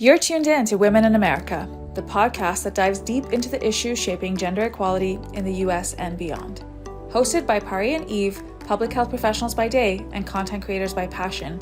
You're tuned in to Women in America, the podcast that dives deep into the issues shaping gender equality in the US and beyond. Hosted by Pari and Eve, public health professionals by day and content creators by passion,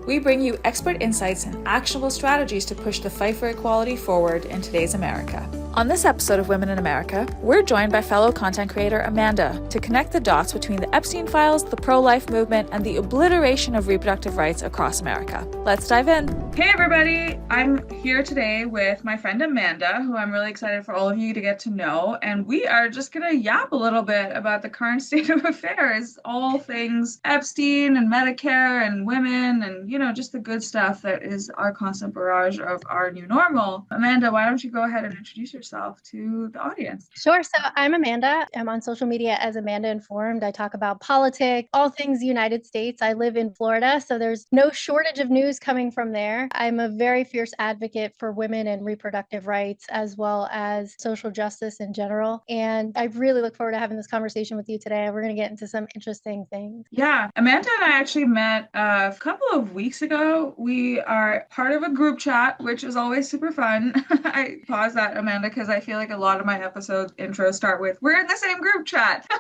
we bring you expert insights and actionable strategies to push the fight for equality forward in today's America. On this episode of Women in America, we're joined by fellow content creator Amanda to connect the dots between the Epstein files, the pro-life movement, and the obliteration of reproductive rights across America. Let's dive in. Hey everybody, I'm here today with my friend Amanda, who I'm really excited for all of you to get to know, and we are just gonna yap a little bit about the current state of affairs, all things Epstein and Medicare and women and, just the good stuff that is our constant barrage of our new normal. Amanda, why don't you go ahead and introduce yourself to the audience? Sure. So I'm Amanda. I'm on social media as Amanda Informed. I talk about politics, all things United States. I live in Florida, so there's no shortage of news coming from there. I'm a very fierce advocate for women and reproductive rights, as well as social justice in general. And I really look forward to having this conversation with you today. We're going to get into some interesting things. Yeah, Amanda and I actually met a couple of weeks ago. We are part of a group chat, which is always super fun. I pause that, Amanda, because I feel like a lot of my episode intros start with, we're in the same group chat.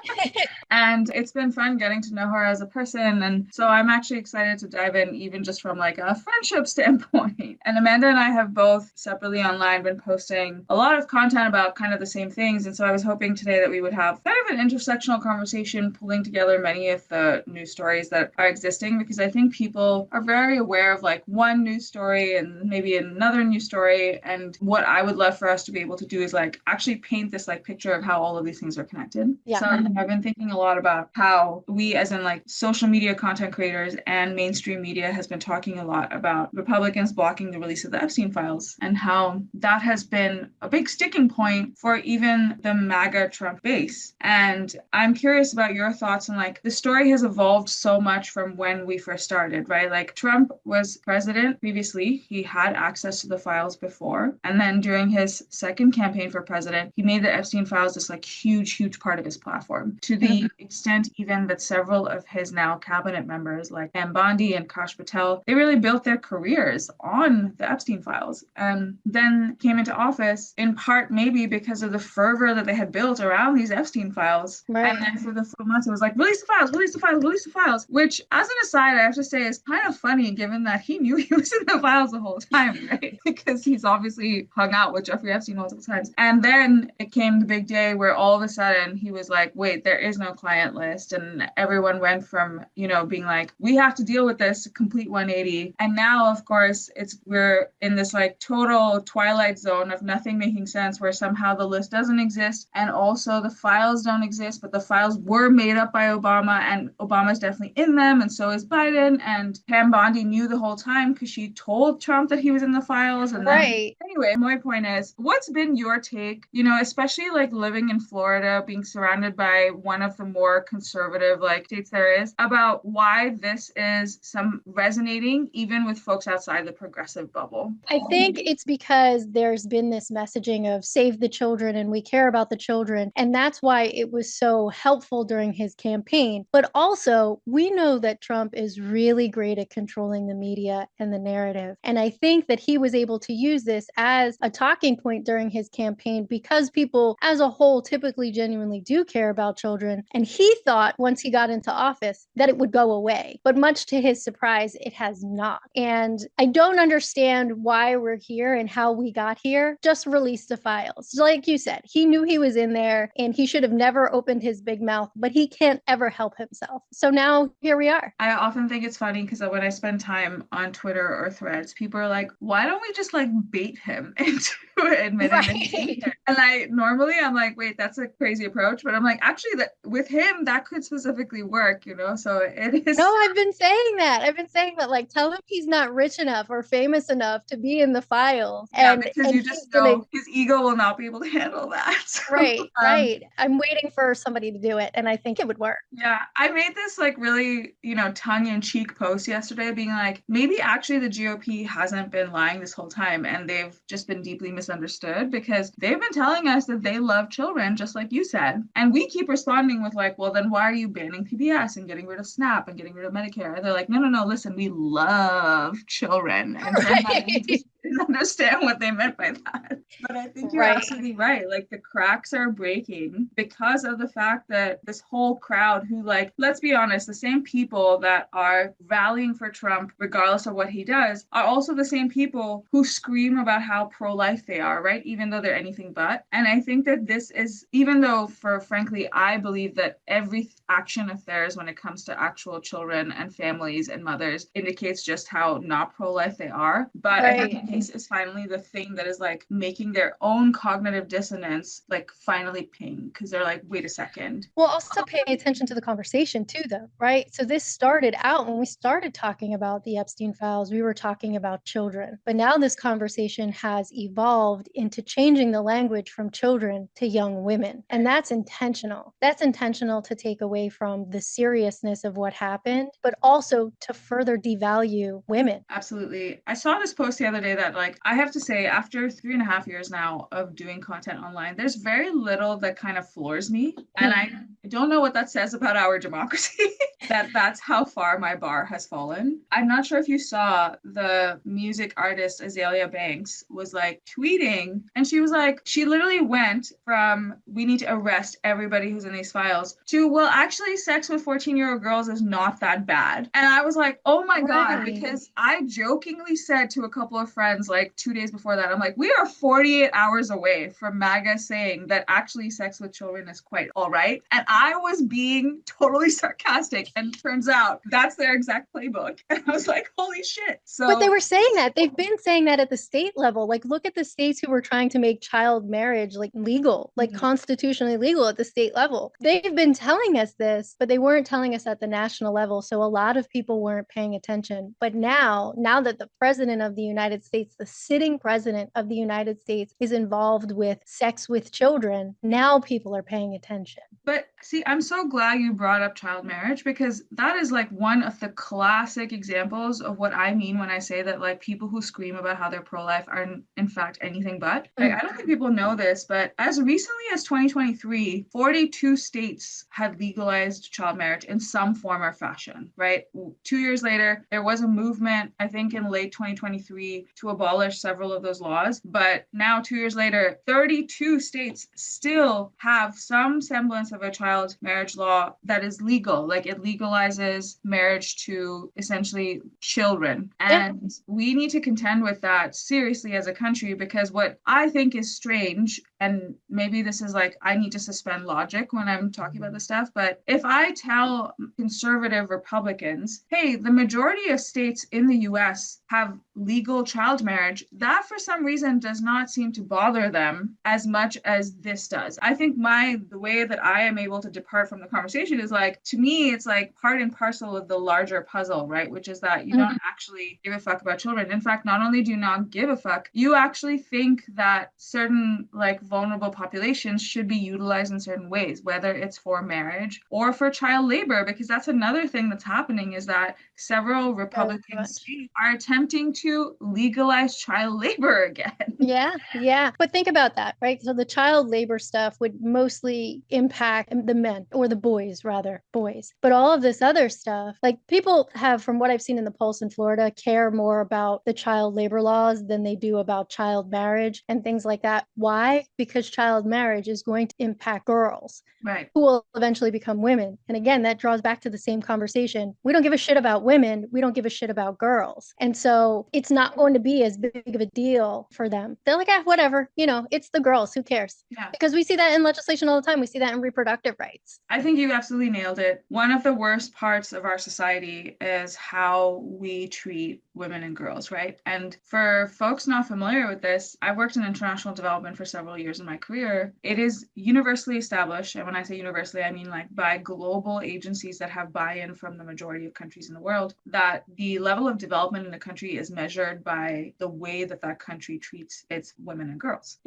And it's been fun getting to know her as a person. And so I'm actually excited to dive in, even just from like a friendship standpoint. And Amanda and I have both separately online been posting a lot of content about kind of the same things. And so I was hoping today that we would have kind of an intersectional conversation, pulling together many of the news stories that are existing, because I think people are very aware of like one news story and maybe another news story. And what I would love for us to be able to do is like actually paint this like picture of how all of these things are connected. Yeah. So I've been thinking a lot about how we, as in like social media content creators and mainstream media, has been talking a lot about Republicans blocking the release of the Epstein files, and how that has been a big sticking point for even the MAGA Trump base. And I'm curious about your thoughts on like the story has evolved so much from when we first started, right? Like Trump was president previously, he had access to the files before, and then during his second campaign for president, he made the Epstein files this like huge part of his platform, to the extent even that several of his now cabinet members like Pam Bondi and Kash Patel, they really built their careers on the Epstein files, and then came into office in part maybe because of the fervor that they had built around these Epstein files. Right. And then for the 4 months it was like, release the files, release the files, release the files, which as an aside I have to say is kind of funny given that he knew he was in the files the whole time, right? Because he's obviously hung out with Jeffrey Epstein multiple times. And then it came the big day where all of a sudden he was like, wait, there is no client list, and everyone went from being like, we have to deal with this, complete 180. And now of course we're in this like total twilight zone of nothing making sense, where somehow the list doesn't exist and also the files don't exist, but the files were made up by Obama and Obama's definitely in them, and so is Biden. And Pam Bondi knew the whole time because she told Trump that he was in the files. And right. Anyway, my point is, what's been your take, especially like living in Florida, being surrounded by one of the more conservative like states there is, about why this is some resonating even with folks outside the progressive bubble? I think it's because there's been this messaging of save the children and we care about the children. And that's why it was so helpful during his campaign. But also, we know that Trump is really great at controlling the media and the narrative. And I think that he was able to use this as a talking point during his campaign because people as a whole typically genuinely do care about children. And he thought once he got into office that it would go away. But much to his surprise, it has not. And I don't understand why we're here and how we got here. Just release the files. Like you said, he knew he was in there and he should have never opened his big mouth, but he can't ever help himself. So now here we are. I often think it's funny because when I spend time on Twitter or Threads, people are like, why don't we just like bait him into admitting that he's there? And I'm like, wait, that's a crazy approach. But I'm like, actually, that with him, that could specifically work, So it is. No, I've been saying that, like, tell him he's not rich enough or famous enough to be in the files. Yeah, because you just know his ego will not be able to handle that. So, right. I'm waiting for somebody to do it, and I think it would work. Yeah, I made this like really, tongue-in-cheek post yesterday being like, maybe actually the GOP hasn't been lying this whole time and they've just been deeply misunderstood, because they've been telling us that they love children, just like you said. And we keep responding with like, well, then why are you banning PBS and getting rid of SNAP and getting rid of Medicare? And they're like, no, listen, we love children. And right. didn't understand what they meant by that. But I think you're Right. absolutely right. Like the cracks are breaking because of the fact that this whole crowd who, like, let's be honest, the same people that are rallying for Trump, regardless of what he does, are also the same people who scream about how pro-life they are, right? Even though they're anything but. And I think that this is, even though for frankly, I believe that every action of theirs when it comes to actual children and families and mothers indicates just how not pro-life they are. But I Right. think this is finally the thing that is like making their own cognitive dissonance like finally ping because they're like, wait a second. Well, also pay attention to the conversation too, though, right? So this started out when we started talking about the Epstein files, we were talking about children. But now this conversation has evolved into changing the language from children to young women. And that's intentional. That's intentional to take away from the seriousness of what happened, but also to further devalue women. Absolutely. I saw this post the other day that, like, I have to say, after 3.5 years now of doing content online, there's very little that kind of floors me. And I don't know what that says about our democracy, that's how far my bar has fallen. I'm not sure if you saw the music artist Azalea Banks was like tweeting, and she was like, she literally went from we need to arrest everybody who's in these files to, well, actually, sex with 14-year-old girls is not that bad. And I was like, oh my God, Right. because I jokingly said to a couple of friends like 2 days before that, I'm like, we are 48 hours away from MAGA saying that actually sex with children is quite all right. And I was being totally sarcastic. And turns out that's their exact playbook. And I was like, holy shit. But they So were saying that. They've been saying that at the state level. Like, look at the states who were trying to make child marriage like legal, like mhm. constitutionally legal at the state level. They've been telling us this, but they weren't telling us at the national level. So a lot of people weren't paying attention. But now that the president of the United States, the sitting president of the United States, is involved with sex with children, now people are paying attention. But see, I'm so glad you brought up child marriage because that is like one of the classic examples of what I mean when I say that like people who scream about how they're pro-life are in fact anything but. Like, I don't think people know this, but as recently as 2023, 42 states had legalized child marriage in some form or fashion, right? 2 years later, there was a movement, I think in late 2023, to abolish several of those laws. But now, 2 years later, 32 states still have some semblance of a child marriage law that is legal. Like it legalizes marriage to essentially children. Yeah. And we need to contend with that seriously as a country because what I think is strange, and maybe this is like I need to suspend logic when I'm talking about this stuff, but if I tell conservative Republicans, hey, the majority of states in the US have legal child marriage, that for some reason does not seem to bother them as much as this does. I think the way that I am able to depart from the conversation is like, to me, it's like part and parcel of the larger puzzle, right? Which is that you don't actually give a fuck about children. In fact, not only do you not give a fuck, you actually think that certain like vulnerable populations should be utilized in certain ways, whether it's for marriage or for child labor, because that's another thing that's happening is that several Republican states are attempting to legalize child labor again. Yeah, yeah. But think about that, right? So the child labor stuff would mostly impact the men or the boys, rather, boys. But all of this other stuff, like people have, from what I've seen in the Pulse in Florida, care more about the child labor laws than they do about child marriage and things like that. Why? Because child marriage is going to impact girls. Right. Who will eventually become women. And again, that draws back to the same conversation. We don't give a shit about women. We don't give a shit about girls. And so it's not going to be as big of a deal for them. They're like, whatever, it's the girls. Who cares? Yeah. Because we see that in legislation all the time. We see that in reproductive rights. I think you absolutely nailed it. One of the worst parts of our society is how we treat women and girls, right? And for folks not familiar with this, I worked in international development for several years in my career. It is universally established, and when I say universally, I mean like by global agencies that have buy-in from the majority of countries in the world, that the level of development in a country is measured by the way that that country treats its women and girls,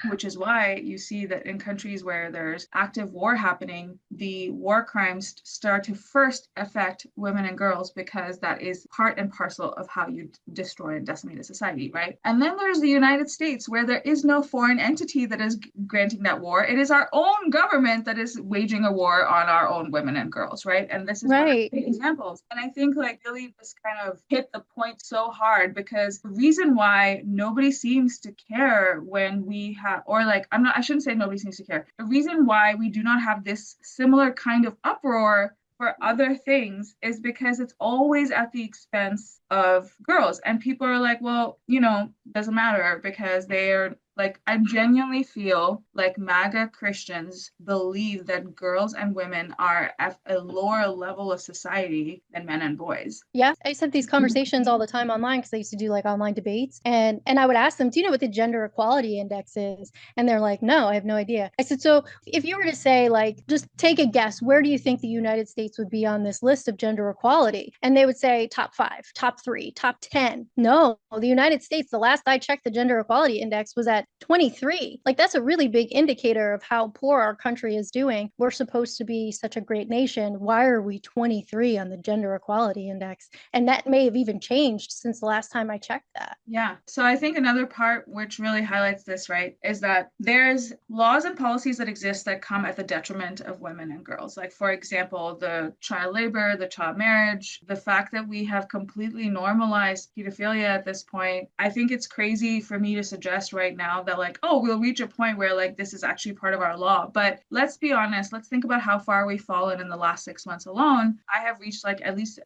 which is why you see that in countries where there's active war happening, the war crimes start to first affect women and girls because that is part and parcel of how you destroy and decimate a society, right? And then there's the United States where there is no foreign entity that is granting that war. It is our own government that is waging a war on our own women and girls, right? And this is one of the examples. And I think like really this kind of hit the point so hard weird because the reason why nobody seems to care when we have, or like, I shouldn't say nobody seems to care. The reason why we do not have this similar kind of uproar for other things is because it's always at the expense of girls. And people are like, well, doesn't matter because they are like, I genuinely feel like MAGA Christians believe that girls and women are at a lower level of society than men and boys. Yeah, I used to have these conversations all the time online because I used to do like online debates, and I would ask them, "Do you know what the gender equality index is?" And they're like, "No, I have no idea." I said, "So if you were to say like, just take a guess, where do you think the United States would be on this list of gender equality?" And they would say top 5, top 3, top 10. No, the United States, the last I checked, the gender equality index was at 23. Like that's a really big indicator of how poor our country is doing. We're supposed to be such a great nation. Why are we 23 on the gender equality index? And that may have even changed since the last time I checked that. Yeah. So I think another part which really highlights this, right, is that there's laws and policies that exist that come at the detriment of women and girls. Like, for example, the child labor, the child marriage, the fact that we have completely normalized pedophilia at this point. I think it's crazy for me to suggest right now that like, oh, we'll reach a point where like this is actually part of our law. But let's be honest, let's think about how far we've fallen in the last 6 months alone. I have reached like at least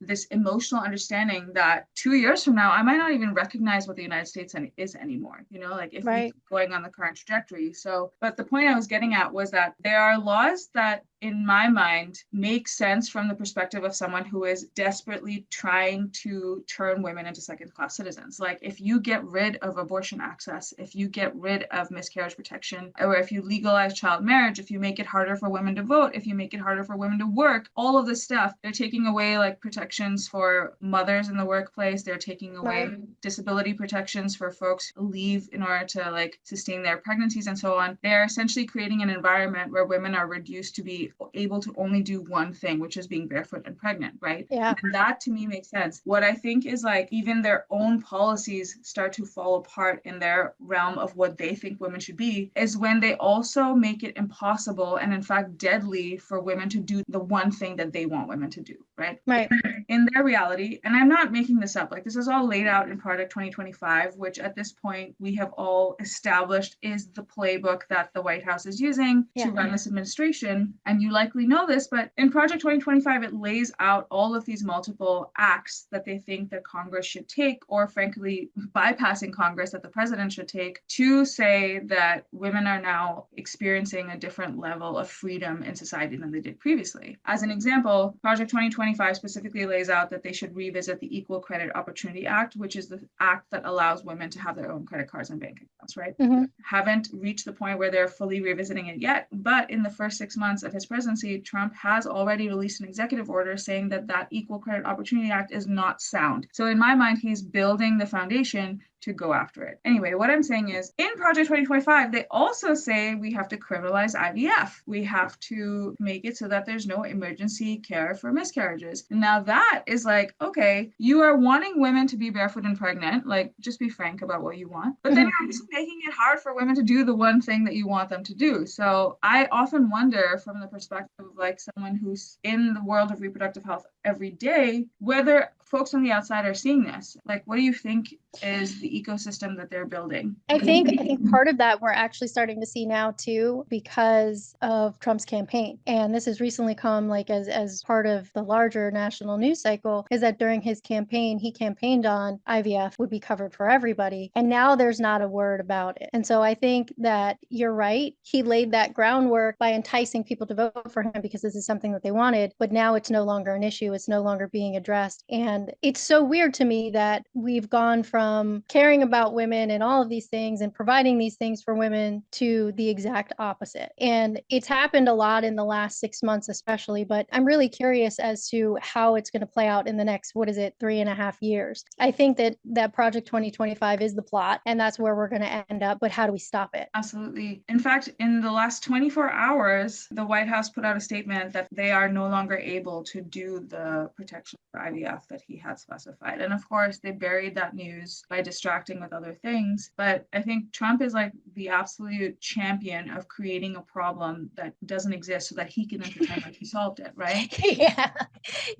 this emotional understanding that 2 years from now, I might not even recognize what the United States is anymore, like if we keep going on the current trajectory. So, but the point I was getting at was that there are laws that in my mind make sense from the perspective of someone who is desperately trying to turn women into second-class citizens. Like if you get rid of abortion access, if you get rid of miscarriage protection, or if you legalize child marriage, if you make it harder for women to vote, if you make it harder for women to work, all of this stuff, they're taking away like protections for mothers in the workplace. They're taking away disability protections for folks who leave in order to like sustain their pregnancies and so on. They're essentially creating an environment where women are reduced to be able to only do one thing, which is being barefoot and pregnant, right? Yeah. And that to me makes sense. What I think is like even their own policies start to fall apart in their realm of what they think women should be is when they also make it impossible and in fact deadly for women to do the one thing that they want women to do, right? Right. In their reality, and I'm not making this up, like this is all laid out in Project 2025, which at this point we have all established is the playbook that the White House is using to run this administration. And you likely know this, but in Project 2025, it lays out all of these multiple acts that they think that Congress should take, or frankly, bypassing Congress that the president should take to say that women are now experiencing a different level of freedom in society than they did previously. As an example, Project 2025 specifically lays out that they should revisit the Equal Credit Opportunity Act, which is the act that allows women to have their own credit cards and bank accounts, right? Mm-hmm. Haven't reached the point where they're fully revisiting it yet, but in the first 6 months of his presidency, Trump has already released an executive order saying that that Equal Credit Opportunity Act is not sound. So in my mind, he's building the foundation to go after it. Anyway, what I'm saying is in Project 2025, they also say we have to criminalize IVF. We have to make it so that there's no emergency care for miscarriages. Now that is like, okay, you are wanting women to be barefoot and pregnant, like just be frank about what you want, but then you're also making it hard for women to do the one thing that you want them to do. So I often wonder from the perspective of like someone who's in the world of reproductive health every day, whether folks on the outside are seeing this. Like, what do you think is the ecosystem that they're building? I think part of that we're actually starting to see now too because of Trump's campaign. And this has recently come like as part of the larger national news cycle is that during his campaign, he campaigned on IVF would be covered for everybody. And now there's not a word about it. And so I think that you're right. He laid that groundwork by enticing people to vote for him because this is something that they wanted. But now it's no longer an issue. It's no longer being addressed. And it's so weird to me that we've gone from caring about women and all of these things and providing these things for women to the exact opposite. And it's happened a lot in the last 6 months, especially, but I'm really curious as to how it's going to play out in the next, 3.5 years. I think that Project 2025 is the plot and that's where we're going to end up, but how do we stop it? Absolutely. In fact, in the last 24 hours, the White House put out a statement that they are no longer able to do the protection for IVF that he had specified. And of course, they buried that news issues by distracting with other things. But I think Trump is like the absolute champion of creating a problem that doesn't exist so that he can then pretend like he solved it, right? Yeah,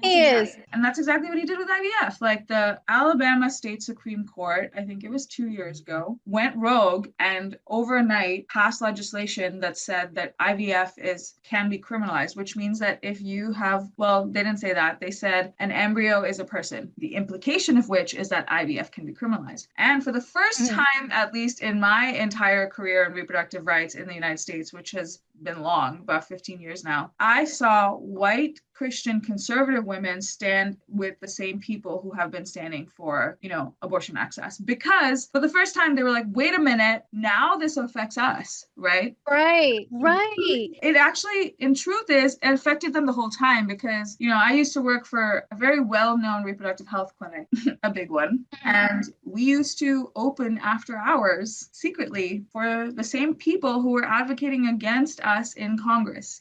he is. And that's exactly what he did with IVF. Like the Alabama State Supreme Court, I think it was 2 years ago, went rogue and overnight passed legislation that said that IVF can be criminalized, which means that if you have, well, they didn't say that. They said an embryo is a person. The implication of which is that IVF can be criminalized. And for the first time, at least in my entire career in reproductive rights in the United States, which has been long, about 15 years now, I saw white Christian conservative women stand with the same people who have been standing for, abortion access. Because for the first time, they were like, wait a minute, now this affects us, right? Right. It actually, in truth, it affected them the whole time because, I used to work for a very well-known reproductive health clinic, a big one. And we used to open after hours secretly for the same people who were advocating against us in Congress,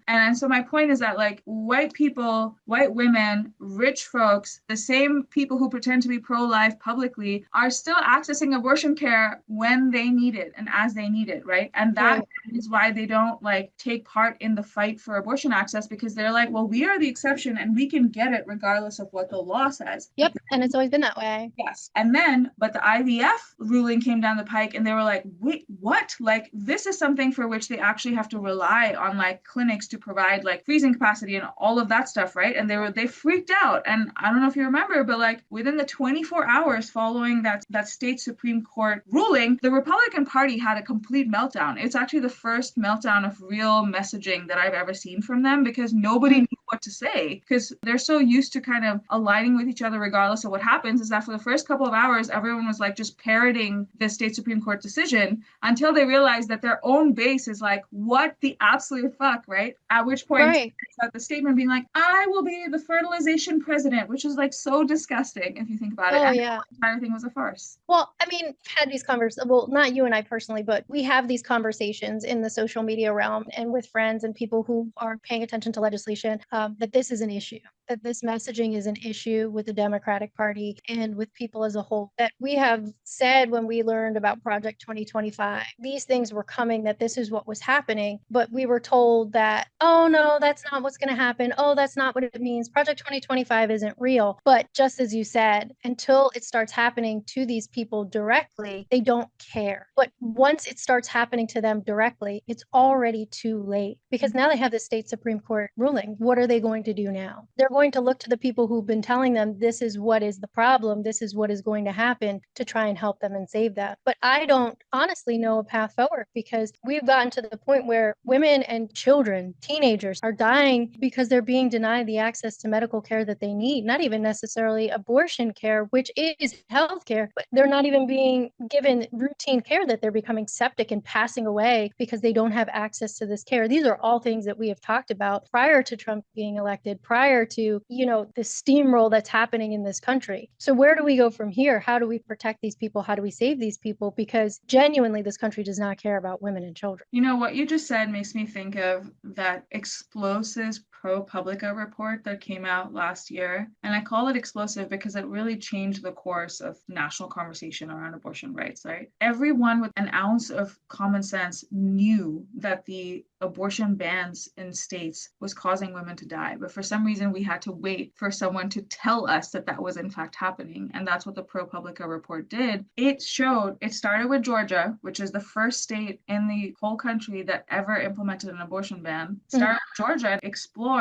And so my point is that like white people, white women, rich folks, the same people who pretend to be pro-life publicly are still accessing abortion care when they need it and as they need it, right? And that is why they don't like take part in the fight for abortion access because they're like, well, we are the exception and we can get it regardless of what the law says. Yep. And it's always been that way. Yes. And then, but the IVF ruling came down the pike and they were like, wait, what? Like, this is something for which they actually have to rely on like clinics to provide like freezing capacity and all of that stuff, right? And they freaked out. And I don't know if you remember, but like within the 24 hours following that state Supreme Court ruling, the Republican Party had a complete meltdown. It's actually the first meltdown of real messaging that I've ever seen from them because nobody knew what to say because they're so used to kind of aligning with each other regardless of what happens, is that for the first couple of hours, everyone was like just parroting the state Supreme Court decision until they realized that their own base is like, what the absolute fuck, right? At which point the statement being like, I will be the fertilization president, which is like so disgusting if you think about it. Oh, and yeah. The entire thing was a farce. Well, I mean, we've had these conversations, well, not you and I personally, but we have these conversations in the social media realm and with friends and people who are paying attention to legislation, that this is an issue, that this messaging is an issue with the Democratic Party and with people as a whole. That we have said when we learned about Project 2025, these things were coming, that this is what was happening, but we were told that, oh no, that's not what's going to happen. Oh, that's not what it means. Project 2025 isn't real. But just as you said, until it starts happening to these people directly, they don't care. But once it starts happening to them directly, it's already too late because now they have the state Supreme Court ruling. What are they going to do now? They're going to look to the people who've been telling them this is what is the problem, this is what is going to happen, to try and help them and save that. But I don't honestly know a path forward because we've gotten to the point where women and children, teenagers, are dying because they're being denied the access to medical care that they need, not even necessarily abortion care, which is health care, but they're not even being given routine care, that they're becoming septic and passing away because they don't have access to this care. These are all things that we have talked about prior to Trump being elected, prior to, the steamroll that's happening in this country. So where do we go from here? How do we protect these people? How do we save these people? Because genuinely, this country does not care about women and children. What you just said makes me think of that explosive ProPublica report that came out last year. And I call it explosive because it really changed the course of national conversation around abortion rights, right? Everyone with an ounce of common sense knew that the abortion bans in states was causing women to die. But for some reason, we had to wait for someone to tell us that that was in fact happening. And that's what the ProPublica report did. It started with Georgia, which is the first state in the whole country that ever implemented an abortion ban. Started with Georgia and explored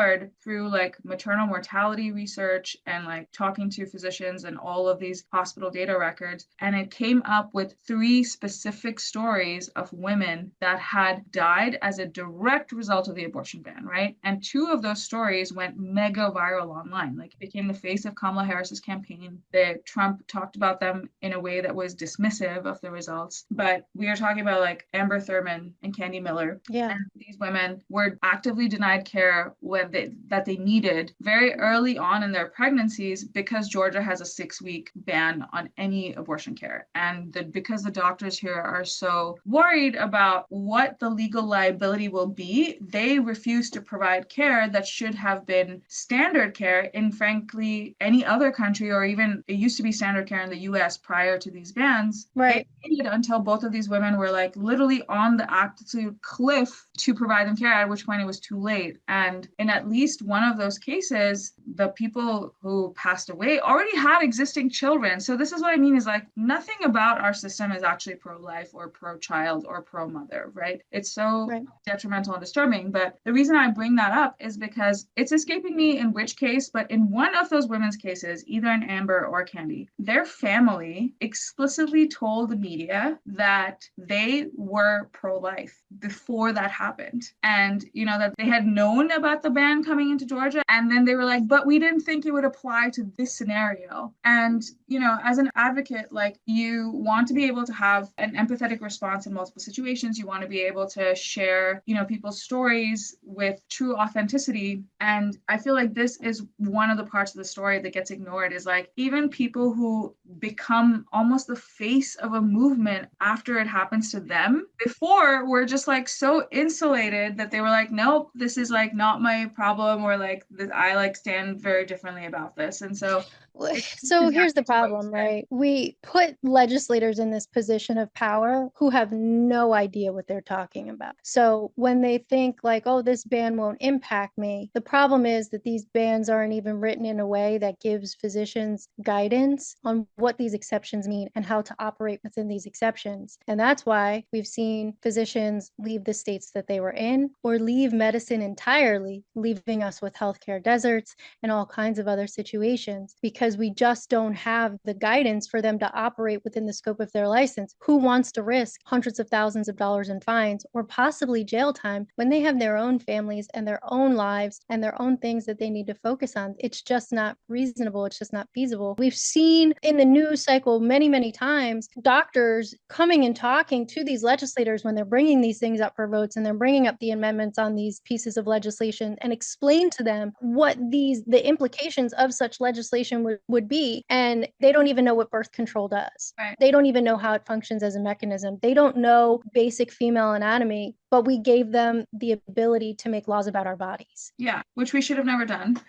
through like maternal mortality research and like talking to physicians and all of these hospital data records. And it came up with 3 specific stories of women that had died as a direct result of the abortion ban, right? And 2 of those stories went mega viral online, like became the face of Kamala Harris's campaign. Trump talked about them in a way that was dismissive of the results. But we are talking about like Amber Thurman and Candy Miller. Yeah. And these women were actively denied care when that they needed very early on in their pregnancies, because Georgia has a 6-week ban on any abortion care. And because the doctors here are so worried about what the legal liability will be, they refuse to provide care that should have been standard care in, frankly, any other country, or even it used to be standard care in the US prior to these bans. Right. They waited until both of these women were like literally on the absolute cliff to provide them care, at which point it was too late. And in at least one of those cases, the people who passed away already had existing children. So this is what I mean, is like nothing about our system is actually pro-life or pro-child or pro-mother, right? It's so detrimental and disturbing. But the reason I bring that up is because it's escaping me in which case, but in one of those women's cases, either in Amber or Candy, their family explicitly told the media that they were pro-life before that happened. And, you know, that they had known about the ban coming into Georgia. And then they were like, but we didn't think it would apply to this scenario. And, you know, as an advocate, like, you want to be able to have an empathetic response in multiple situations. You want to be able to share, you know, people's stories with true authenticity. And I feel like this is one of the parts of the story that gets ignored, is like, even people who become almost the face of a movement after it happens to them before were just like so insulated that they were like, nope, this is like not my problem, or like I like stand very differently about this. And so here's the problem, right? We put legislators in this position of power who have no idea what they're talking about. So when they think like, oh, this ban won't impact me, the problem is that these bans aren't even written in a way that gives physicians guidance on what these exceptions mean and how to operate within these exceptions. And that's why we've seen physicians leave the states that they were in, or leave medicine entirely, leaving us with healthcare deserts and all kinds of other situations, because we just don't have the guidance for them to operate within the scope of their license. Who wants to risk hundreds of thousands of dollars in fines or possibly jail time when they have their own families and their own lives and their own things that they need to focus on? It's just not reasonable. It's just not feasible. We've seen in the news cycle many, many times doctors coming and talking to these legislators when they're bringing these things up for votes, and they're bringing up the amendments on these pieces of legislation, and explain to them what the implications of such legislation would be. And they don't even know what birth control does. Right. They don't even know how it functions as a mechanism. They don't know basic female anatomy, but we gave them the ability to make laws about our bodies. Yeah, which we should have never done.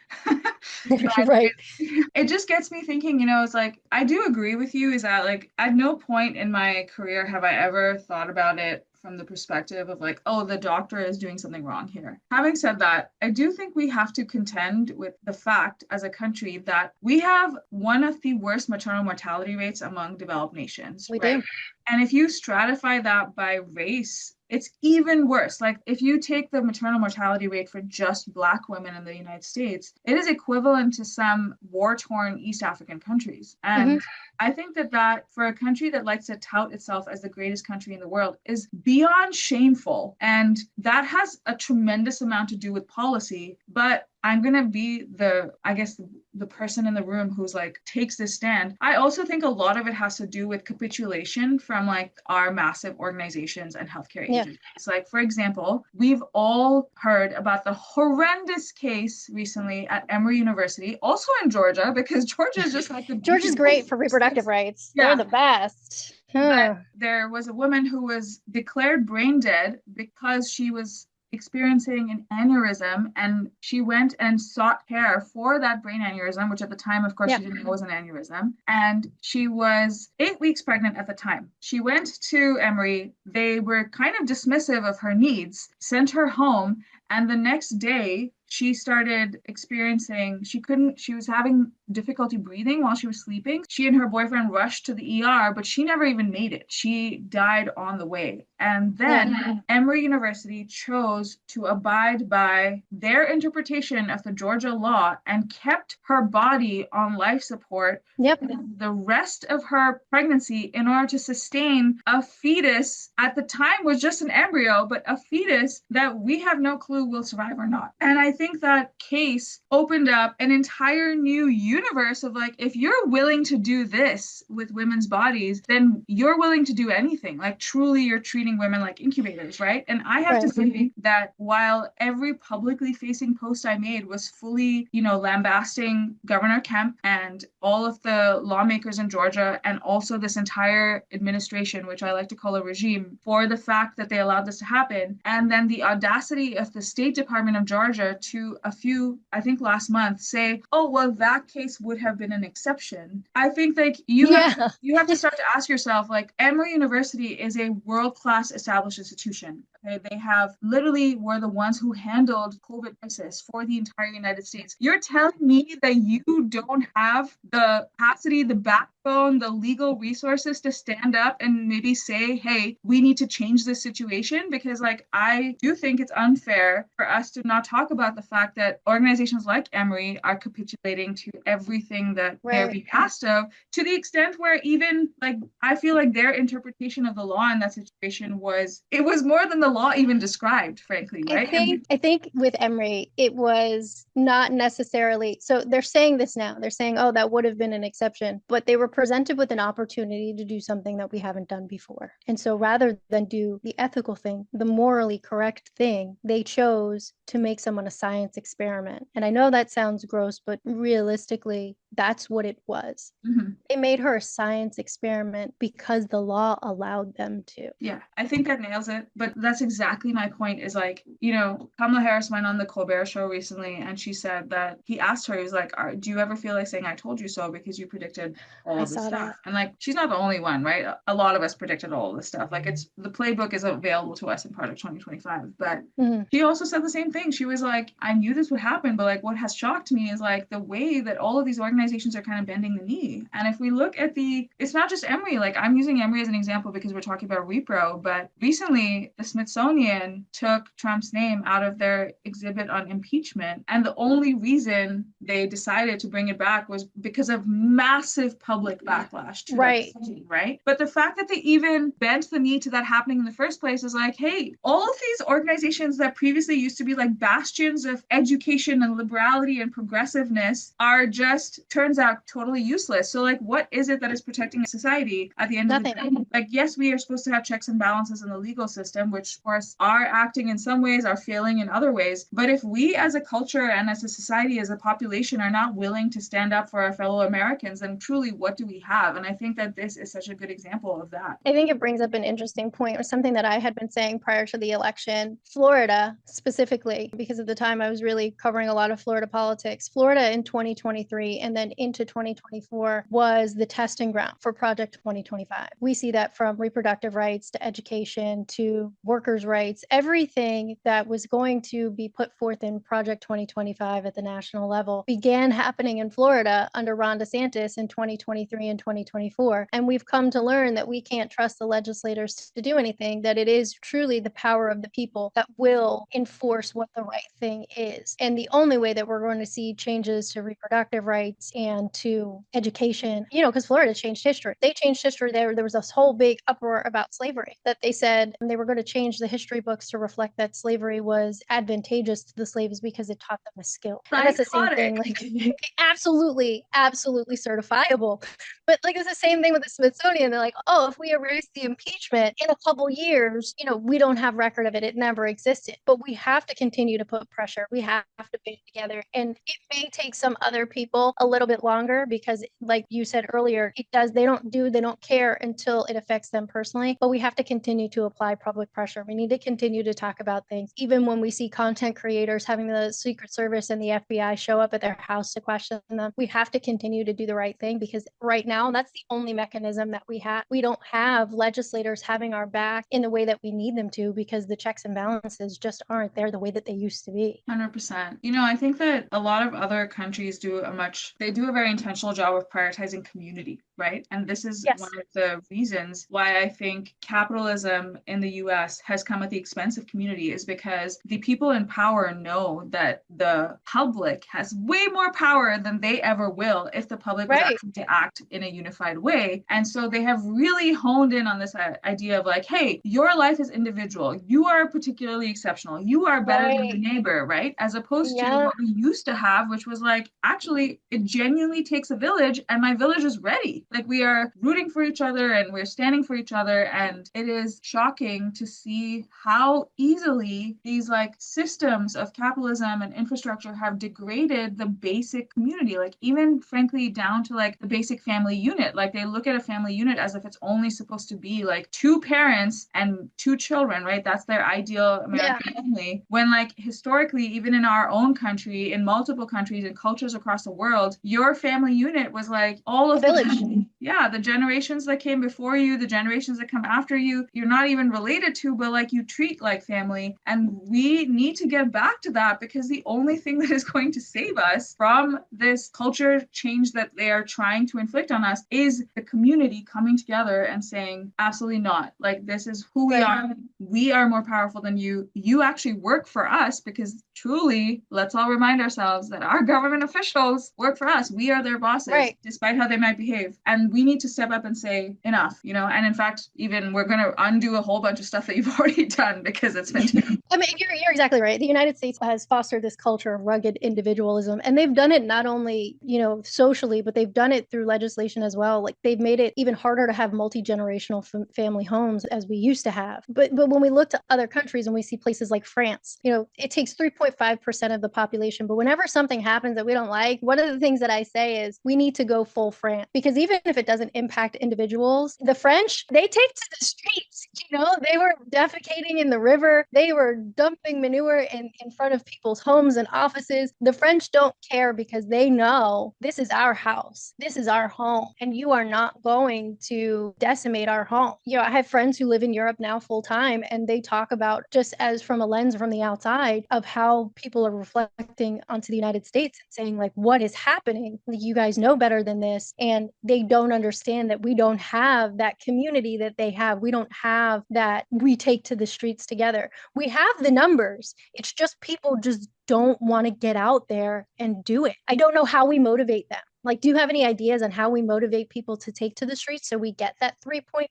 Right. It just gets me thinking, you know, it's like, I do agree with you, is that like, at no point in my career have I ever thought about it from the perspective of like, oh, the doctor is doing something wrong here. Having said that, I do think we have to contend with the fact as a country that we have one of the worst maternal mortality rates among developed nations. We do. And if you stratify that by race, it's even worse. Like, if you take the maternal mortality rate for just Black women in the United States, it is equivalent to some war-torn East African countries. And I think that for a country that likes to tout itself as the greatest country in the world is beyond shameful. And that has a tremendous amount to do with policy. But I'm going to be the person in the room who's like takes this stand. I also think a lot of it has to do with capitulation from like our massive organizations and healthcare agencies. Like, for example, we've all heard about the horrendous case recently at Emory University, also in Georgia, because Georgia is just like Georgia's great for reproductive rights. Yeah. They're the best. But there was a woman who was declared brain dead because she was experiencing an aneurysm, and she went and sought care for that brain aneurysm, which at the time, of course, she didn't know was an aneurysm. And she was 8 weeks pregnant at the time. She went to Emory. They were kind of dismissive of her needs, sent her home, and the next day she started experiencing, she was having difficulty breathing while she was sleeping. She and her boyfriend rushed to the ER, but she never even made it. She died on the way. And then Emory University chose to abide by their interpretation of the Georgia law and kept her body on life support the rest of her pregnancy in order to sustain a fetus. At the time was just an embryo, but a fetus that we have no clue will survive or not. And I think that case opened up an entire new universe of like, if you're willing to do this with women's bodies, then you're willing to do anything. Like truly you're treating women like incubators, right? And I have to say that while every publicly facing post I made was fully, lambasting Governor Kemp and all of the lawmakers in Georgia and also this entire administration, which I like to call a regime, for the fact that they allowed this to happen. And then the audacity of the State Department of Georgia to I think last month, say, oh, well, that case would have been an exception. I think like you have to start to ask yourself, like, Emory University is a world-class established institution. Okay? They have literally were the ones who handled COVID crisis for the entire United States. You're telling me that you don't have the capacity, the backbone, the legal resources to stand up and maybe say, hey, we need to change this situation? Because like, I do think it's unfair for us to not talk about the fact that organizations like Emory are capitulating to everything that they're being asked of, to the extent where even like, I feel like their interpretation of the law in that situation was more than the law even described, frankly, right? I think with Emory, it was not necessarily, so they're saying this now. They're saying, oh, that would have been an exception, but they were presented with an opportunity to do something that we haven't done before. And so rather than do the ethical thing, the morally correct thing, they chose to make someone a science experiment. And I know that sounds gross, but realistically, that's what it was. Mm-hmm. They made her a science experiment because the law allowed them to. Yeah, I think that nails it. But that's exactly my point is like, Kamala Harris went on the Colbert Show recently and she said that he asked her, he was like, do you ever feel like saying I told you so because you predicted all of this stuff? And like, she's not the only one, right? A lot of us predicted all of this stuff. Like the playbook is available to us in Project 2025. But she also said the same thing. She was like, I knew this would happen, but like what has shocked me is like the way that all of these organizations are kind of bending the knee. And if we look at it's not just Emory, like I'm using Emory as an example because we're talking about repro, but recently the Smithsonian took Trump's name out of their exhibit on impeachment. And the only reason they decided to bring it back was because of massive public backlash to that decision, right? But the fact that they even bent the knee to that happening in the first place is like, hey, all of these organizations that previously used to be like bastions of education and liberality and progressiveness are just, turns out, totally useless. So like, what is it that is protecting society at the end of the day? Like, yes, we are supposed to have checks and balances in the legal system, which of course are acting in some ways, are failing in other ways. But if we as a culture and as a society, as a population, are not willing to stand up for our fellow Americans, then truly what do we have? And I think that this is such a good example of that. I think it brings up an interesting point, or something that I had been saying prior to the election. Florida, specifically, because at the time I was really covering a lot of Florida politics. Florida in 2023 and then into 2024 was the testing ground for Project 2025. We see that from reproductive rights to education to workers' rights, everything that was going to be put forth in Project 2025 at the national level began happening in Florida under Ron DeSantis in 2023 and 2024. And we've come to learn that we can't trust the legislators to do anything, that it is truly the power of the people that will enforce what the right thing is. And the only way that we're going to see changes to reproductive rights and to education, because Florida changed history. They changed history there. There was this whole big uproar about slavery, that they said they were going to change the history books to reflect that slavery was advantageous to the slaves because it taught them a skill. And that's the same thing, like absolutely certifiable. But like it's the same thing with the Smithsonian. They're like, oh, if we erase the impeachment in a couple years, we don't have record of it. It never existed. But we have to continue to put pressure. We have to band together. And it may take some other people a little bit longer because, like you said earlier, they don't care until it affects them personally. But we have to continue to apply public pressure. We need to continue to talk about things. Even when we see content creators having the Secret Service and the FBI show up at their house to question them, we have to continue to do the right thing, because right now that's the only mechanism that we have. We don't have legislators having our back in the way that we need them to, because the checks and balances just aren't there the way that they used to be. 100%. I think that a lot of other countries do a very intentional job of prioritizing community, right? And this is one of the reasons why I think capitalism in the US has come at the expense of community, is because the people in power know that the public has way more power than they ever will if the public was actually to act in a unified way. And so they have really honed in on this idea of like, hey, your life is individual. You are particularly exceptional. You are better than your Right. neighbor, right? As opposed to Yeah. what we used to have, which was like, actually, it genuinely takes a village, and my village is ready. Like we are rooting for each other and we're standing for each other. And it is shocking to see how easily these like systems of capitalism and infrastructure have degraded the basic community, like even frankly down to like the basic family unit. Like they look at a family unit as if it's only supposed to be like two parents and two children, right? That's their ideal Yeah. American family. When like historically, even in our own country, in multiple countries and cultures across the world, your family unit was like all A of the village. yeah, the generations that came before you, the generations that come after you, you're not even related to, but like you treat like family. And we need to get back to that, because the only thing that is going to save us from this culture change that they are trying to inflict on us is the community coming together and saying, absolutely not. Like, this is who we Right. are. We are more powerful than you. You actually work for us, because truly, let's all remind ourselves that our government officials work for us. We are their bosses, Right. despite how they might behave. And we need to step up and say, enough, And in fact, even we're going to undo a whole bunch of stuff that you've already done, because it's been too. I mean, you're exactly right. The United States has fostered this culture of rugged individualism, and they've done it not only, socially, but they've done it through legislation as well. Like they've made it even harder to have multi-generational family homes as we used to have. But when we look to other countries and we see places like France, it takes 3.5% of the population. But whenever something happens that we don't like, one of the things that I say is we need to go full France, because even if it doesn't impact individuals, the French, they take to the streets. They were defecating in the river. They were dumping manure in front of people's homes and offices. The French don't care, because they know this is our house. This is our home. And you are not going to decimate our home. I have friends who live in Europe now full time, and they talk about, just as from a lens from the outside, of how people are reflecting onto the United States and saying, like, what is happening? Like, you guys know better than this. And they don't understand that we don't have that community that they have. We don't have that we take to the streets together. We have the numbers. It's just people just don't want to get out there and do it. I don't know how we motivate them. Like, do you have any ideas on how we motivate people to take to the streets so we get that 3.5%?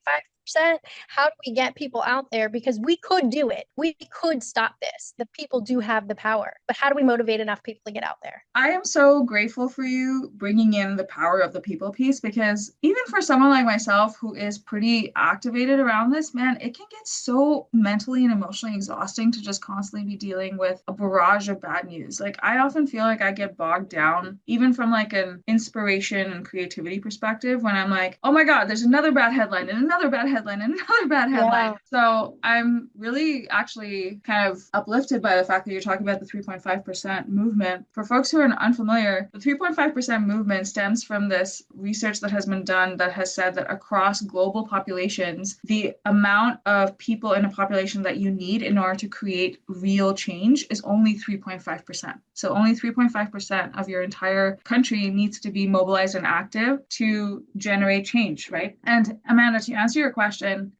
How do we get people out there? Because we could do it. We could stop this. The people do have the power. But how do we motivate enough people to get out there? I am so grateful for you bringing in the power of the people piece, because even for someone like myself who is pretty activated around this, man, it can get so mentally and emotionally exhausting to just constantly be dealing with a barrage of bad news. Like, I often feel like I get bogged down, even from like an inspiration and creativity perspective, when I'm like, oh my God, there's another bad headline and another bad headline and another bad headline. Yeah. So I'm really actually kind of uplifted by the fact that you're talking about the 3.5% movement. For folks who are unfamiliar, the 3.5% movement stems from this research that has been done that has said that across global populations, the amount of people in a population that you need in order to create real change is only 3.5%. So only 3.5% of your entire country needs to be mobilized and active to generate change, right? And Amanda, to answer your question,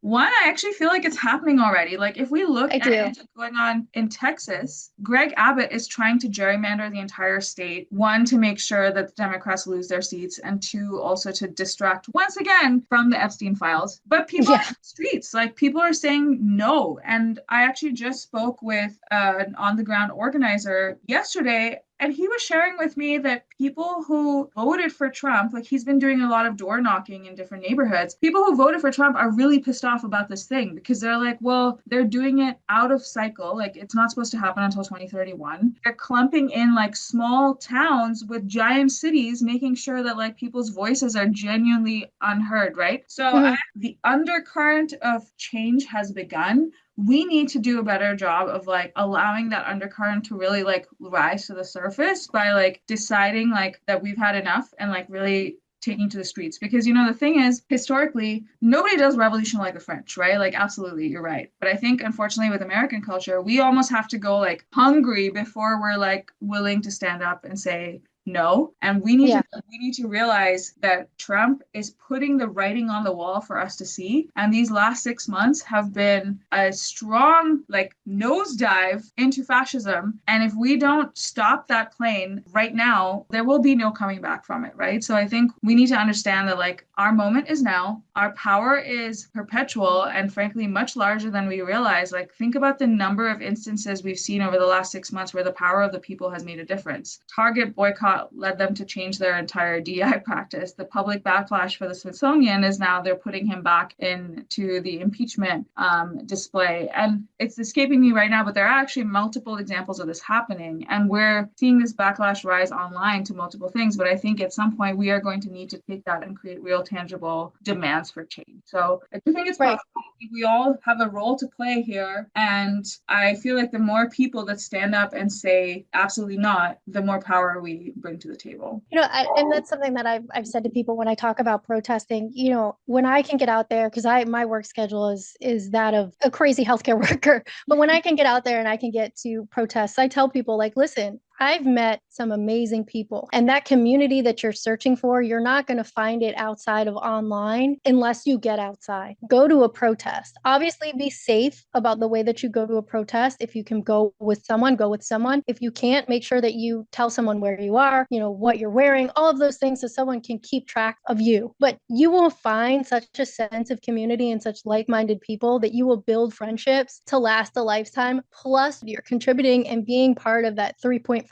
one, I actually feel like it's happening already. Like if we look at what's going on in Texas, Greg Abbott is trying to gerrymander the entire state, one, to make sure that the Democrats lose their seats, and two, also to distract once again from the Epstein files. But people are in the streets, like people are saying no. And I actually just spoke with an on-the-ground organizer yesterday, and he was sharing with me that people who voted for Trump, like he's been doing a lot of door knocking in different neighborhoods, people who voted for Trump are really pissed off about this thing, because they're like, well, they're doing it out of cycle. Like it's not supposed to happen until 2031. They're clumping in like small towns with giant cities, making sure that like people's voices are genuinely unheard, right? So the undercurrent of change has begun. We need to do a better job of like allowing that undercurrent to really like rise to the surface by like deciding like that we've had enough, and like really taking to the streets. Because the thing is, historically, nobody does revolution like the French, right? Like absolutely, you're right. But I think unfortunately with American culture, we almost have to go like hungry before we're like willing to stand up and say, no. And Yeah. we need to realize that Trump is putting the writing on the wall for us to see. And these last 6 months have been a strong like nosedive into fascism. And if we don't stop that plane right now, there will be no coming back from it, right? So I think we need to understand that like our moment is now. Our power is perpetual and frankly much larger than we realize. Like think about the number of instances we've seen over the last 6 months where the power of the people has made a difference. Target boycott led them to change their entire DI practice. The public backlash for the Smithsonian is now they're putting him back into the impeachment display. And it's escaping me right now, but there are actually multiple examples of this happening. And we're seeing this backlash rise online to multiple things. But I think at some point we are going to need to take that and create real tangible demands for change. So I do think it's possible. I think we all have a role to play here. And I feel like the more people that stand up and say absolutely not, the more power we bring to the table. And that's something that I've said to people when I talk about protesting. When I can get out there, because my work schedule is that of a crazy healthcare worker, but when I can get out there and I can get to protests, I tell people like, listen, I've met some amazing people, and that community that you're searching for, you're not going to find it outside of online unless you get outside. Go to a protest. Obviously, be safe about the way that you go to a protest. If you can go with someone, go with someone. If you can't, make sure that you tell someone where you are, what you're wearing, all of those things so someone can keep track of you. But you will find such a sense of community and such like-minded people that you will build friendships to last a lifetime. Plus, you're contributing and being part of that 3.5%.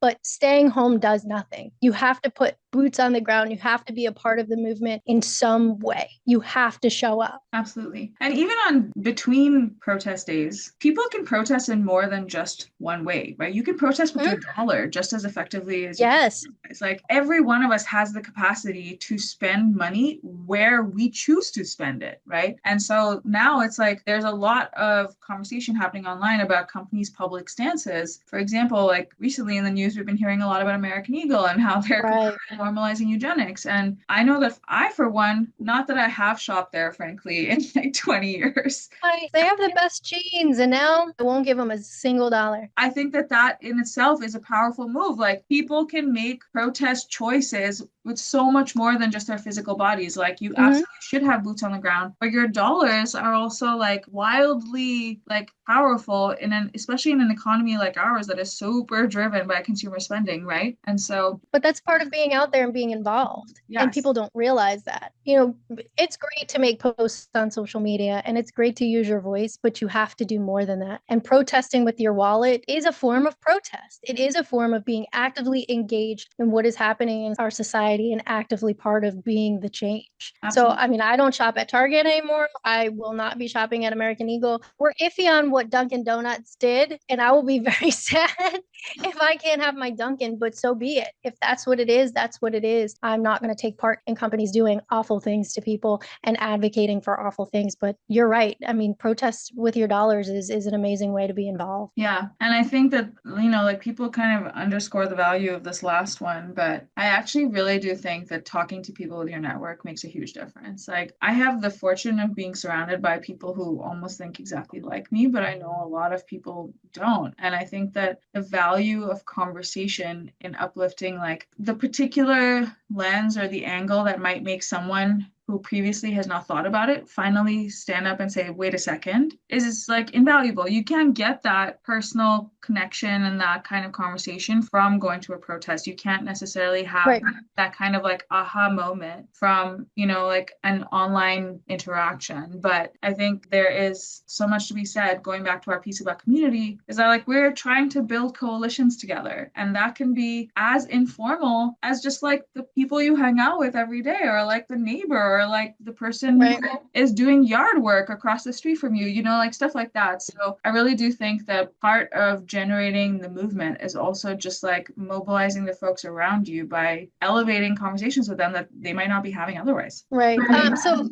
But staying home does nothing. You have to put boots on the ground. You have to be a part of the movement in some way. You have to show up. Absolutely. And even on between protest days, people can protest in more than just one way, right? You can protest with your dollar just as effectively as you can. It's like every one of us has the capacity to spend money where we choose to spend it, right? And so now it's like there's a lot of conversation happening online about companies' public stances. For example, like recently in the news, we've been hearing a lot about American Eagle and how they're normalizing eugenics. And I know that I, for one, not that I have shopped there, frankly, in like 20 years. They have the best jeans, and now I won't give them a single dollar. I think that in itself is a powerful move. Like people can make protest choices with so much more than just their physical bodies. Like you absolutely should have boots on the ground, but your dollars are also like wildly like powerful especially in an economy like ours that is super driven by consumer spending, right? And so, but that's part of being out there and being involved. Yes. And people don't realize that. It's great to make posts on social media and it's great to use your voice, but you have to do more than that. And protesting with your wallet is a form of protest. It is a form of being actively engaged in what is happening in our society and actively part of being the change. Absolutely. So, I don't shop at Target anymore. I will not be shopping at American Eagle. We're iffy on what Dunkin' Donuts did, and I will be very sad if I can't have my Dunkin', but so be it. If that's what it is, that's what it is. I'm not going to take part in companies doing awful things to people and advocating for awful things. But you're right. Protests with your dollars is an amazing way to be involved. Yeah. And I think that, like people kind of underscore the value of this last one, but I actually really do think that talking to people with your network makes a huge difference. Like I have the fortune of being surrounded by people who almost think exactly like me, but I know a lot of people don't. And I think that the value of conversation in uplifting like the particular lens or the angle that might make someone who previously has not thought about it finally stand up and say, wait a second, is like invaluable. You can't get that personal connection and that kind of conversation from going to a protest. You can't necessarily have that kind of like aha moment from, like an online interaction. But I think there is so much to be said, going back to our piece about community, is that like we're trying to build coalitions together. And that can be as informal as just like the people you hang out with every day, or like the neighbor, or like the person who is doing yard work across the street from you, like stuff like that. So I really do think that part of generating the movement is also just like mobilizing the folks around you by elevating conversations with them that they might not be having otherwise. Right. So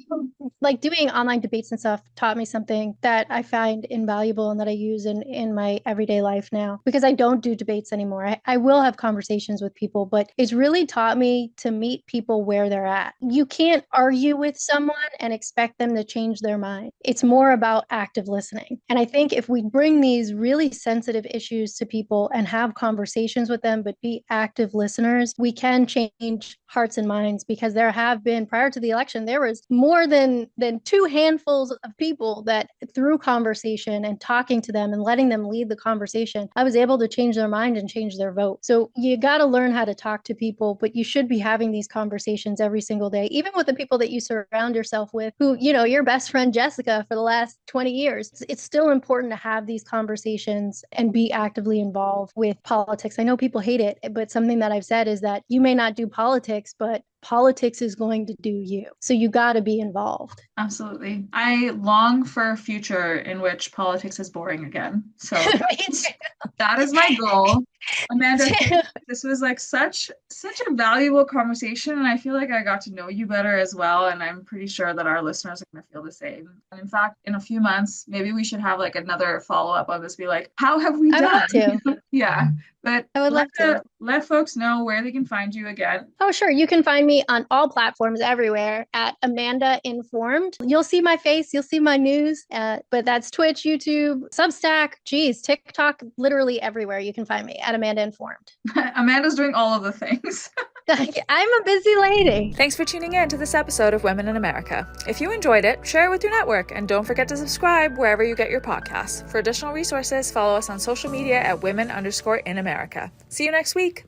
like doing online debates and stuff taught me something that I find invaluable and that I use in my everyday life now, because I don't do debates anymore. I will have conversations with people, but it's really taught me to meet people where they're at. You can't argue argue with someone and expect them to change their mind. It's more about active listening. And I think if we bring these really sensitive issues to people and have conversations with them, but be active listeners, we can change hearts and minds, because there have been, prior to the election, there was more than two handfuls of people that through conversation and talking to them and letting them lead the conversation, I was able to change their mind and change their vote. So you got to learn how to talk to people, but you should be having these conversations every single day, even with the people that you surround yourself with, who, you know, your best friend Jessica for the last 20 years. It's still important to have these conversations and be actively involved with politics. I know people hate it, but something that I've said is that you may not do politics, but politics is going to do you. So you got to be involved. Absolutely. I long for a future in which politics is boring again. So that is my goal. Amanda, this was like such a valuable conversation, and I feel like I got to know you better as well, and I'm pretty sure that our listeners are going to feel the same. And in fact, in a few months, maybe we should have like another follow-up on this, be like, how have we done? I would love to. Yeah, but I would love to. Let folks know where they can find you again. Oh, sure. You can find me on all platforms everywhere at Amanda Informed. You'll see my face, you'll see my news, but that's Twitch, YouTube, Substack, TikTok, literally everywhere you can find me at Amanda Informed. Amanda's doing all of the things. I'm a busy lady. Thanks for tuning in to this episode of Women in America. If you enjoyed it, share it with your network, and don't forget to subscribe wherever you get your podcasts. For additional resources, follow us on social media at women_in America. See you next week.